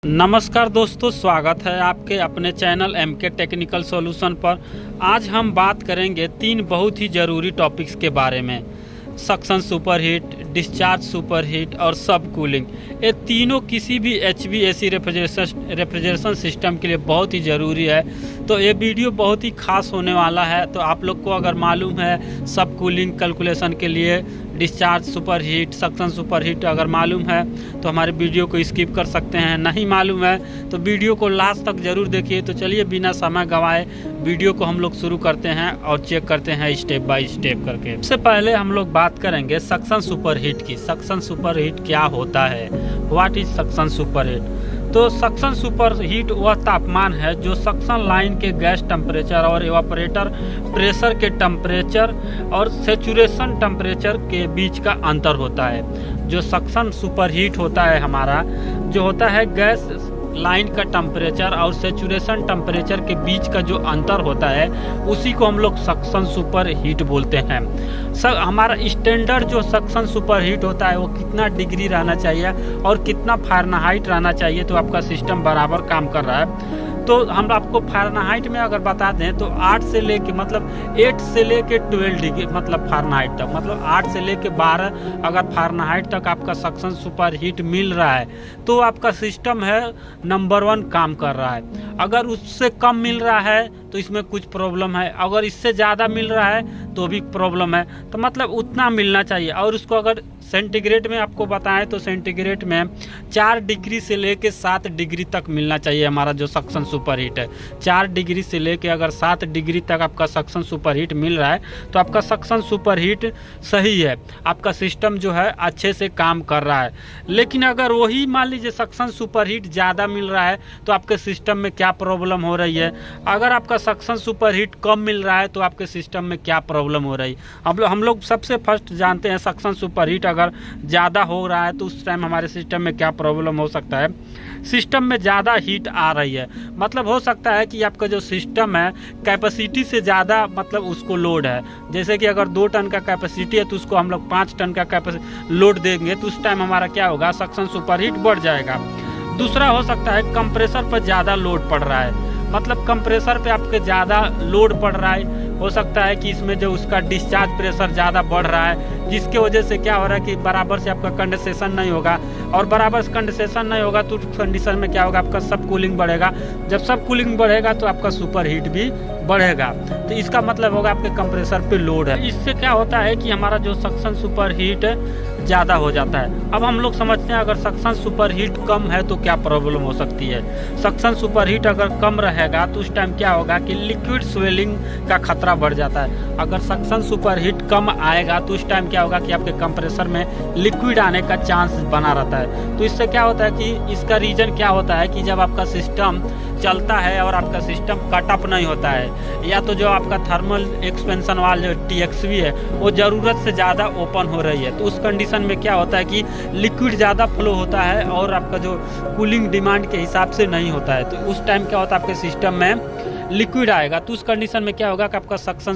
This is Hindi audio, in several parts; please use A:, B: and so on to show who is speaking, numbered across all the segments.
A: नमस्कार दोस्तों, स्वागत है आपके अपने चैनल एमके टेक्निकल सॉल्यूशन पर। आज हम बात करेंगे तीन बहुत ही ज़रूरी टॉपिक्स के बारे में। सक्शन सुपरहीट, डिस्चार्ज सुपरहीट और सब कूलिंग। ये तीनों किसी भी HVAC रेफ्रिजरेशन सिस्टम के लिए बहुत ही ज़रूरी है। तो ये वीडियो बहुत ही खास होने वाला है। तो आप लोग को अगर मालूम है सब कूलिंग कैलकुलेशन के लिए डिस्चार्ज सुपरहीट, सक्शन सुपरहीट अगर मालूम है तो हमारे वीडियो को स्किप कर सकते हैं। नहीं मालूम है तो वीडियो को लास्ट तक ज़रूर देखिए। तो चलिए बिना समय गंवाए वीडियो को हम लोग शुरू करते हैं और चेक करते हैं स्टेप बाय स्टेप करके। सबसे पहले हम लोग बात करेंगे सक्शन सुपरहीट की। सक्शन सुपरहीट क्या होता है, व्हाट इज सक्शन सुपरहीट। तो सक्शन सुपरहीट वह तापमान है जो सक्शन लाइन के गैस टेम्परेचर और इवापोरेटर प्रेशर के टेम्परेचर और सेचुरेशन टेम्परेचर के बीच का अंतर होता है। जो सक्शन सुपरहीट होता है हमारा, जो होता है गैस लाइन का टेम्परेचर और सेचुरेशन टेम्परेचर के बीच का जो अंतर होता है उसी को हम लोग सक्शन सुपरहीट बोलते हैं। हमारा स्टैंडर्ड जो सक्शन सुपरहीट होता है वो कितना डिग्री रहना चाहिए और कितना फ़ारेनहाइट रहना चाहिए तो आपका सिस्टम बराबर काम कर रहा है। तो हम आपको फ़ारेनहाइट में अगर बता दें तो 8 से लेके 8 से लेके 12 डिग्री फ़ारेनहाइट तक, 8 से लेके 12 अगर फ़ारेनहाइट तक आपका सक्शन सुपरहीट मिल रहा है तो आपका सिस्टम है नंबर 1 काम कर रहा है। अगर उससे कम मिल रहा है तो इसमें कुछ प्रॉब्लम है, अगर इससे ज़्यादा मिल रहा है तो भी प्रॉब्लम है। तो उतना मिलना चाहिए। और उसको अगर सेंटीग्रेड में आपको बताएं तो सेंटीग्रेड में 4 डिग्री से लेके 7 डिग्री तक मिलना चाहिए हमारा जो सक्शन सुपरहीट है। 4 डिग्री से लेके अगर 7 डिग्री तक आपका सक्शन सुपरहीट मिल रहा है तो आपका सक्शन सुपरहीट सही है, आपका सिस्टम जो है अच्छे से काम कर रहा है। लेकिन अगर वही मान लीजिए सक्शन सुपरहीट ज़्यादा मिल रहा है तो आपके सिस्टम में क्या प्रॉब्लम हो रही है, अगर आपका सक्शन सुपरहीट कम मिल रहा है तो आपके सिस्टम में क्या प्रॉब्लम हो रही है। हम लोग सबसे फर्स्ट जानते हैं सक्शन सुपरहीट अगर ज़्यादा हो रहा है तो उस टाइम हमारे सिस्टम में क्या प्रॉब्लम हो सकता है। सिस्टम में ज़्यादा हीट आ रही है, हो सकता है कि आपका जो सिस्टम है कैपेसिटी से ज़्यादा उसको लोड है। जैसे कि अगर 2 टन का कैपेसिटी है तो उसको हम लोग 5 टन का कैपेसिटी लोड देंगे तो उस टाइम हमारा क्या होगा, सक्शन सुपरहीट बढ़ जाएगा। दूसरा हो सकता है कंप्रेसर पर ज़्यादा लोड पड़ रहा है, कंप्रेसर पे आपके ज़्यादा लोड पड़ रहा है। हो सकता है कि इसमें जो उसका डिस्चार्ज प्रेशर ज़्यादा बढ़ रहा है जिसके वजह से क्या हो रहा है कि बराबर से आपका कंडेंसेशन नहीं होगा, और बराबर से कंडेंसेशन नहीं होगा तो कंडीशन में क्या होगा, आपका सब कूलिंग बढ़ेगा। जब सब कूलिंग बढ़ेगा तो आपका सुपरहीट भी बढ़ेगा। तो इसका मतलब होगा आपके कंप्रेसर पे लोड है। इससे क्या होता है कि हमारा जो सक्शन सुपरहीट ज़्यादा हो जाता है। अब हम लोग समझते हैं अगर सक्शन सुपरहीट कम है तो क्या प्रॉब्लम हो सकती है। सक्शन सुपरहीट अगर कम रहेगा तो उस टाइम क्या होगा कि लिक्विड स्वेलिंग का खतरा बढ़ जाता है। अगर सक्शन सुपरहीट कम आएगा तो उस टाइम क्या होगा कि आपके कंप्रेसर में लिक्विड आने का चांस बना रहता है। तो इससे क्या होता है कि इसका रीज़न क्या होता है कि जब आपका सिस्टम चलता है और आपका सिस्टम कट अप नहीं होता है, या तो जो आपका थर्मल एक्सपेंशन वाल जो TXV है वो ज़रूरत से ज़्यादा ओपन हो रही है, तो उस कंडीशन में क्या होता है कि लिक्विड ज़्यादा फ्लो होता है और आपका जो कूलिंग डिमांड के हिसाब से नहीं होता है। तो उस टाइम क्या होता है आपके सिस्टम में लिक्विड आएगा तो उस कंडीशन में क्या होगा कि आपका सक्शन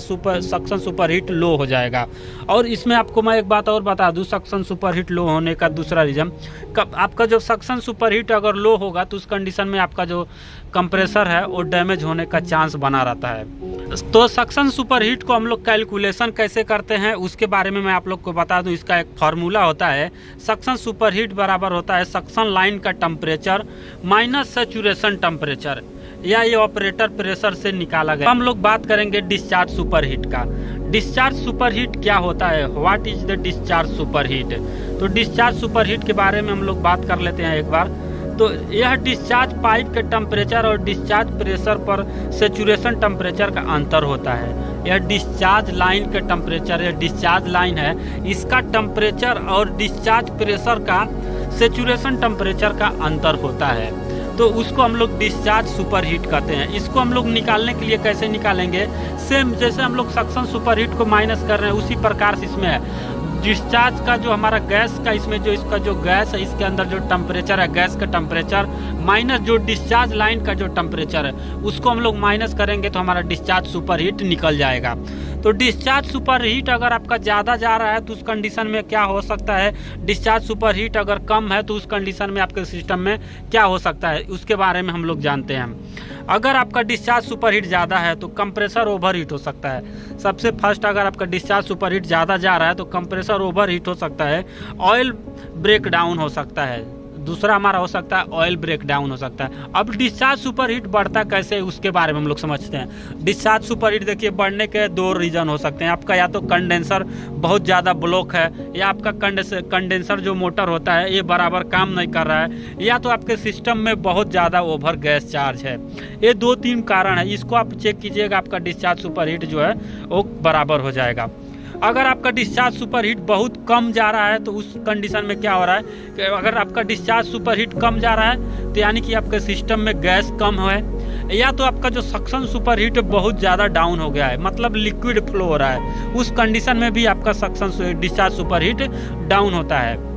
A: सुपरहीट लो हो जाएगा। और इसमें आपको मैं एक बात और बता दूं, सक्शन सुपरहीट लो होने का दूसरा रीज़न, आपका जो सक्शन सुपरहीट अगर लो होगा तो उस कंडीशन में आपका जो कंप्रेसर है वो डैमेज होने का चांस बना रहता है। तो सक्शन सुपरहीट को हम लोग कैलकुलेशन कैसे करते हैं उसके बारे में मैं आप लोग को बता दूं। इसका एक फार्मूला होता है, सक्शन सुपरहीट बराबर होता है सक्शन लाइन का टेम्परेचर माइनस सेचुरेशन टेम्परेचर या ये ऑपरेटर प्रेशर से निकाला गया। हम लोग बात करेंगे डिस्चार्ज सुपरहीट का। डिस्चार्ज सुपरहीट क्या होता है, what is the discharge superheat. तो डिस्चार्ज सुपरहीट के बारे में हम लोग बात कर लेते हैं एक बार। तो यह डिस्चार्ज पाइप के टेम्परेचर और डिस्चार्ज प्रेशर पर सेचुरेशन टेम्परेचर का अंतर होता है। यह डिस्चार्ज लाइन के टेम्परेचर, यह डिस्चार्ज लाइन है, इसका टेम्परेचर और डिस्चार्ज प्रेशर का सेचुरेशन टेम्परेचर का अंतर होता है। तो उसको हम लोग डिस्चार्ज सुपरहीट कहते हैं। इसको हम लोग निकालने के लिए कैसे निकालेंगे, सेम जैसे हम लोग सक्शन सुपरहीट को माइनस कर रहे हैं उसी प्रकार से इसमें है। डिस्चार्ज का जो हमारा गैस का इसमें जो इसका जो गैस है इसके अंदर जो टेम्परेचर है गैस का टेम्परेचर माइनस जो डिस्चार्ज लाइन का जो टेम्परेचर है उसको हम लोग माइनस करेंगे तो हमारा डिस्चार्ज सुपरहीट निकल जाएगा। तो डिस्चार्ज सुपर हीट अगर आपका ज़्यादा जा रहा है तो उस कंडीशन में क्या हो सकता है, डिस्चार्ज सुपर हीट अगर कम है तो उस कंडीशन में आपके सिस्टम में क्या हो सकता है, उसके बारे में हम लोग जानते हैं। अगर आपका डिस्चार्ज सुपर हीट ज़्यादा है तो कंप्रेसर ओवर हीट हो सकता है। सबसे फर्स्ट, अगर आपका डिस्चार्ज सुपर हीट ज़्यादा जा रहा है तो कंप्रेसर ओवर हीट हो सकता है, ऑयल ब्रेक डाउन हो सकता है। दूसरा हमारा हो सकता है ऑयल ब्रेक डाउन हो सकता है। अब डिस्चार्ज सुपर हीट बढ़ता कैसे, उसके बारे में हम लोग समझते हैं। डिस्चार्ज सुपर हीट देखिए बढ़ने के दो रीज़न हो सकते हैं। आपका या तो कंडेंसर बहुत ज़्यादा ब्लॉक है, या आपका कंडेंसर जो मोटर होता है ये बराबर काम नहीं कर रहा है, या तो आपके सिस्टम में बहुत ज़्यादा ओवर गैस चार्ज है। ये 2-3 कारण है, इसको आप चेक कीजिएगा, आपका डिस्चार्ज सुपर हीट जो है वो बराबर हो जाएगा। अगर आपका डिस्चार्ज सुपर हीट बहुत कम जा रहा है तो उस कंडीशन में क्या हो रहा है कि अगर आपका डिस्चार्ज सुपर हीट कम जा रहा है तो यानी कि आपके सिस्टम में गैस कम है, या तो आपका जो सक्शन सुपर हीट बहुत ज़्यादा डाउन हो गया है, मतलब लिक्विड फ्लो हो रहा है, उस कंडीशन में भी आपका suction discharge super heat down होता है।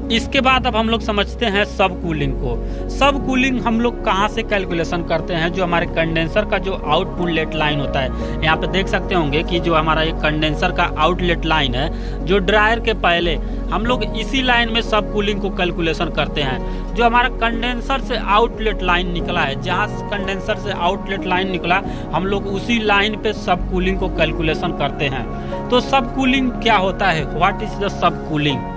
A: इसके बाद अब हम लोग समझते हैं सब कूलिंग को। सब कूलिंग हम लोग कहाँ से कैलकुलेशन करते हैं, जो हमारे कंडेंसर का जो आउटलेट लाइन होता है, यहाँ पे देख सकते होंगे कि जो हमारा ये कंडेंसर का आउटलेट लाइन है, जो ड्रायर के पहले हम लोग इसी लाइन में सब कूलिंग को कैलकुलेशन करते हैं। जो हमारा कंडेंसर से आउटलेट लाइन निकला है, जहाँ कंडेंसर से आउटलेट लाइन निकला, हम लोग उसी लाइन पे सब कूलिंग को कैलकुलेशन करते हैं। तो सब कूलिंग क्या होता है, what is the sub cooling?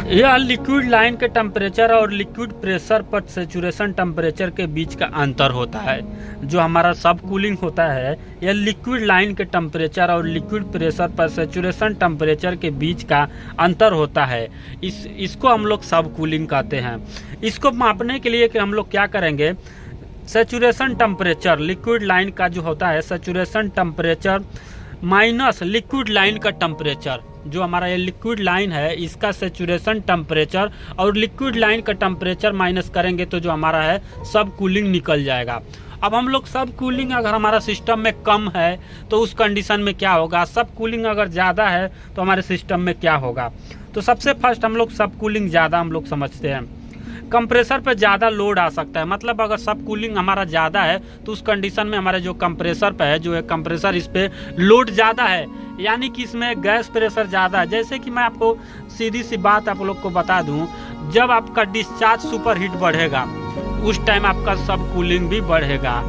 A: यह लिक्विड लाइन के टेम्परेचर और लिक्विड प्रेशर पर सेचुरेशन टेम्परेचर के बीच का अंतर होता है। जो हमारा सब कूलिंग होता है, यह लिक्विड लाइन के टेम्परेचर और लिक्विड प्रेशर पर सेचुरेशन टेम्परेचर के बीच का अंतर होता है। इसको हम लोग सब कूलिंग कहते हैं। इसको मापने के लिए कि हम लोग क्या करेंगे, सेचुरेशन टेम्परेचर लिक्विड लाइन का जो होता है, saturation temperature minus liquid line का टेम्परेचर, जो हमारा ये लिक्विड लाइन है इसका सेचुरेशन टेम्परेचर और लिक्विड लाइन का टेम्परेचर माइनस करेंगे तो जो हमारा है सब कूलिंग निकल जाएगा। अब हम लोग सब कूलिंग अगर हमारा सिस्टम में कम है तो उस कंडीशन में क्या होगा, सब कूलिंग अगर ज़्यादा है तो हमारे सिस्टम में क्या होगा। तो सबसे फर्स्ट हम लोग सब कूलिंग ज़्यादा हम लोग समझते हैं। कंप्रेसर पे ज़्यादा लोड आ सकता है, मतलब अगर सब कूलिंग हमारा ज़्यादा है तो उस कंडीशन में हमारे जो कंप्रेसर पे है, जो है कंप्रेसर, इस पे लोड ज़्यादा है, यानी कि इसमें गैस प्रेशर ज़्यादा है। जैसे कि मैं आपको सीधी सी बात आप लोग को बता दूं, जब आपका डिस्चार्ज सुपर हीट बढ़ेगा उस टाइम आपका सब कूलिंग भी बढ़ेगा,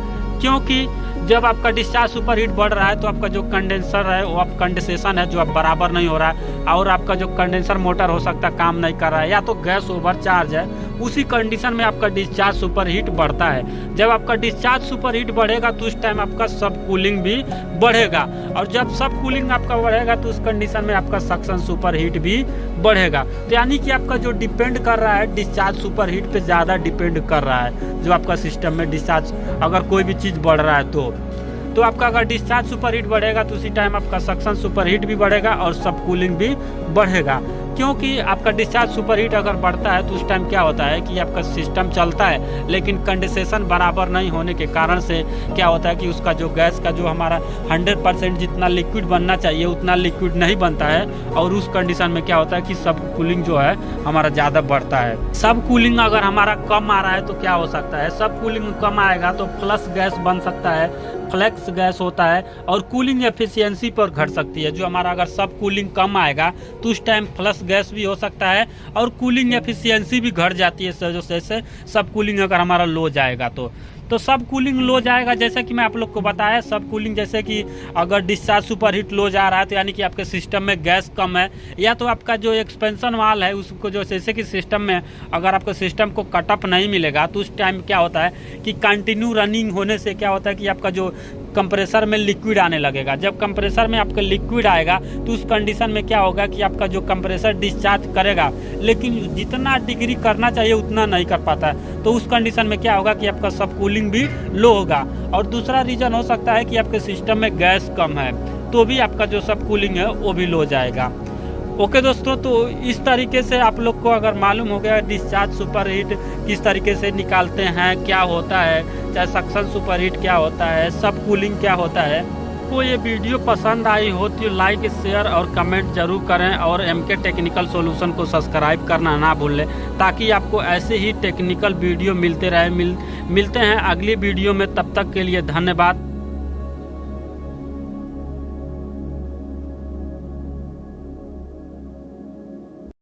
A: क्योंकि जब आपका डिस्चार्ज सुपर हीट बढ़ रहा है तो आपका जो कंडेंसर है वो आप कंडेंसेशन है जो अब बराबर नहीं हो रहा है, और आपका जो कंडेंसर मोटर हो सकता है काम नहीं कर रहा है, या तो गैस ओवर चार्ज है, उसी कंडीशन में आपका डिस्चार्ज सुपर हीट बढ़ता है। जब आपका डिस्चार्ज सुपर हीट बढ़ेगा तो उस टाइम आपका सब कूलिंग भी बढ़ेगा, और जब सब कूलिंग आपका बढ़ेगा तो उस कंडीशन में आपका सक्शन सुपर हीट भी बढ़ेगा। तो यानी कि आपका जो डिपेंड कर रहा है डिस्चार्ज सुपर हीट पे ज़्यादा डिपेंड कर रहा है, जो आपका सिस्टम में डिस्चार्ज अगर कोई भी चीज़ बढ़ रहा है तो आपका अगर डिस्चार्ज सुपर हीट बढ़ेगा तो उसी टाइम आपका सक्शन सुपर हीट भी बढ़ेगा और सब कूलिंग भी बढ़ेगा। क्योंकि आपका डिस्चार्ज सुपर हीट अगर बढ़ता है तो उस टाइम क्या होता है कि आपका सिस्टम चलता है, लेकिन कंडेंसेशन बराबर नहीं होने के कारण से क्या होता है कि उसका जो गैस का जो हमारा 100% जितना लिक्विड बनना चाहिए उतना लिक्विड नहीं बनता है, और उस कंडीशन में क्या होता है कि सब कूलिंग जो है हमारा ज़्यादा बढ़ता है। सब कूलिंग अगर हमारा कम आ रहा है तो क्या हो सकता है, सब कूलिंग कम आएगा तो फ्लश गैस बन सकता है, फ्लैक्स गैस होता है, और कूलिंग एफिशिएंसी पर घट सकती है। जो हमारा अगर सब कूलिंग कम आएगा तो उस टाइम फ्लश गैस भी हो सकता है और कूलिंग एफिशिएंसी भी घट जाती है, जैसे सब कूलिंग अगर हमारा लो जाएगा तो सब कूलिंग लो जाएगा। जैसे कि मैं आप लोग को बताया, सब कूलिंग जैसे कि अगर डिस्चार्ज सुपर हीट लो जा रहा है तो यानी कि आपके सिस्टम में गैस कम है, या तो आपका जो एक्सपेंशन वाल है उसको जो जैसे कि सिस्टम में अगर आपके सिस्टम को कटअप नहीं मिलेगा तो उस टाइम क्या होता है कि कंटिन्यू रनिंग होने से क्या होता है कि आपका जो कंप्रेसर में लिक्विड आने लगेगा। जब कंप्रेसर में आपका लिक्विड आएगा तो उस कंडीशन में क्या होगा कि आपका जो कंप्रेसर डिस्चार्ज करेगा लेकिन जितना डिग्री करना चाहिए उतना नहीं कर पाता, तो उस कंडीशन में क्या होगा कि आपका सब कूलिंग भी लो होगा। और दूसरा रीज़न हो सकता है कि आपके सिस्टम में गैस कम है तो भी आपका जो सब कूलिंग है वो भी लो जाएगा। ओके दोस्तों, तो इस तरीके से आप लोग को अगर मालूम हो गया डिस्चार्ज सुपर हीट किस तरीके से निकालते हैं, क्या होता है, चाहे सक्शन सुपर हीट क्या होता है, सब कूलिंग क्या होता है। आपको ये वीडियो पसंद आई हो तो लाइक, शेयर और कमेंट जरूर करें, और एमके टेक्निकल सॉल्यूशन को सब्सक्राइब करना ना भूलें, ताकि आपको ऐसे ही टेक्निकल वीडियो मिलते रहे। मिलते हैं अगली वीडियो में, तब तक के लिए धन्यवाद।